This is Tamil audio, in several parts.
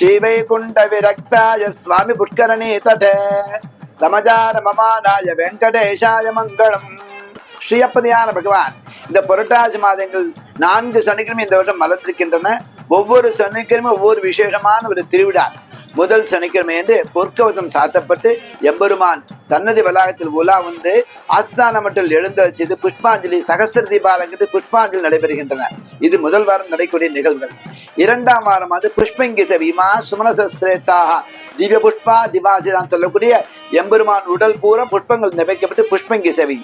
ஸ்ரீவைகுண்ட விரக்தாய சுவாமி புஷ்கரணி தடே ரமஜான மமானாய வெங்கடேஷாய மங்களம். ஸ்ரீயப்பதியான பகவான் இந்த புரட்டாசி மாதங்கள் 4 சனிக்கிழமை இந்த வருடம் மலர்ந்திருக்கின்றன. ஒவ்வொரு சனிக்கிழமை ஒவ்வொரு விசேஷமான ஒரு திருவிழா. முதல் சனிக்கிழமை என்று பொற்கவசம் சாத்தப்பட்டு எம்பெருமான் சன்னதி வளாகத்தில் உலா வந்து ஆஸ்தான மட்டில் எழுந்தல் செய்து புஷ்பாஞ்சலி சகஸ்திர தீபாலங்கிறது புஷ்பாஞ்சலி நடைபெறுகின்றன. இது முதல் வாரம் நடைக்கூடிய நிகழ்வுகள். 2ஆம் வாரமாவது புஷ்பங்கி செவிமா சுமனசிரேஷ்டாக திவ்ய புஷ்பா திவாசிதான் சொல்லக்கூடிய எம்பெருமான் உடல் பூரா புஷ்பங்கள் நிறைக்கப்பட்டு புஷ்பங்கி செவி.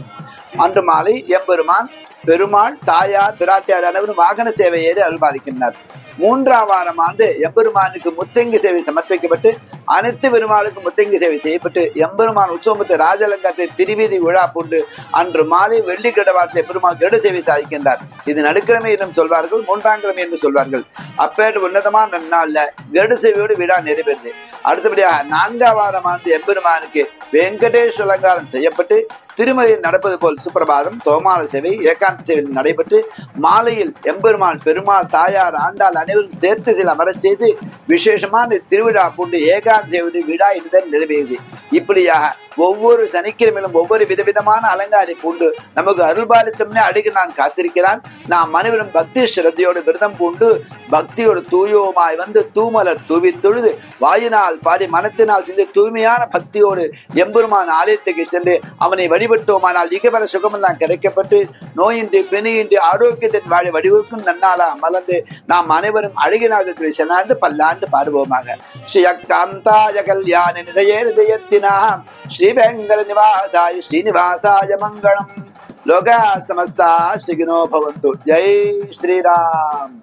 அன்று மாலை எம்பெருமான் பெருமாள் தாயார் பிராட்டியார் அனைவரும் வாகன சேவை ஏறி அருள்பாலிக்கின்றனர். 3ஆம் வாரமாண்டு எம்பெருமானுக்கு முத்தங்கி சேவை சமர்ப்பிக்கப்பட்டு அனைத்து பெருமாளுக்கும் முத்தங்கி சேவை செய்யப்பட்டு எம்பெருமான் உற்சவத்தை ராஜலங்கத்தை திருவீதி விழா பூண்டு அன்று மாலை வெள்ளி கிடவாரத்தை பெருமாள் கெடு சேவை சாதிக்கின்றார். இது நடுக்கிழமை என்றும் சொல்வார்கள், 3ஆம் கிழமை என்று சொல்வார்கள். அப்பேட்டு உன்னதமான நன்னாள்ல கெடு சேவையோடு விழா நிறைவேறுது. அடுத்தபடியாக 4ஆம் வாரமானது எம்பெருமானுக்கு வெங்கடேஷ் அலங்காரம் செய்யப்பட்டு திருமலையில் நடப்பது போல் சுப்பிரபாதம் தோமால சேவை ஏகாந்த சேவையில் நடைபெற்று மாலையில் எம்பெருமான் பெருமாள் தாயார் ஆண்டாள் அனைவரும் சேர்த்து சில அமரச் செய்து விசேஷமான திருவிழா பூண்டு ஏகாந்த சேவை விழா இனிதல் நிறைவேறுது. இப்படியாக ஒவ்வொரு சனிக்கிழமையிலும் ஒவ்வொரு விதவிதமான அலங்காரி பூண்டு நமக்கு அருள்பாலித்தம்னே அடிக்க நான் காத்திருக்கிறான். நாம் அனைவரும் பக்தி ஸ்ரத்தையோடு விரதம் பூண்டு பக்தியோடு தூயோமாய் வந்து தூமலர் தூவி தொழுது வாயினால் பாடி மனத்தினால் சென்று தூய்மையான பக்தியோடு எம்பெருமான் ஆலயத்துக்கு சென்று அவனை வழிபட்டோமானால் இகவர சுகமெல்லாம் கிடைக்கப்பட்டு நோயின்றி பிணியின்றி ஆரோக்கியத்தின் வாழ வடிவுக்கும் நன்னாளா மலர்ந்து நாம் அனைவரும் அழகினாக சென்னாண்டு பல்லாண்டு பாடுவோமாக. ஸ்ரீ அக்காந்தாய கல்யாண நிதய நிதயத்தினா ஸ்ரீ வெங்கட நிவாசாய ஸ்ரீனிவாசாய மங்களம். லோகா சமஸ்தா சுகினோ பவந்து. ஜெய் ஸ்ரீராம்.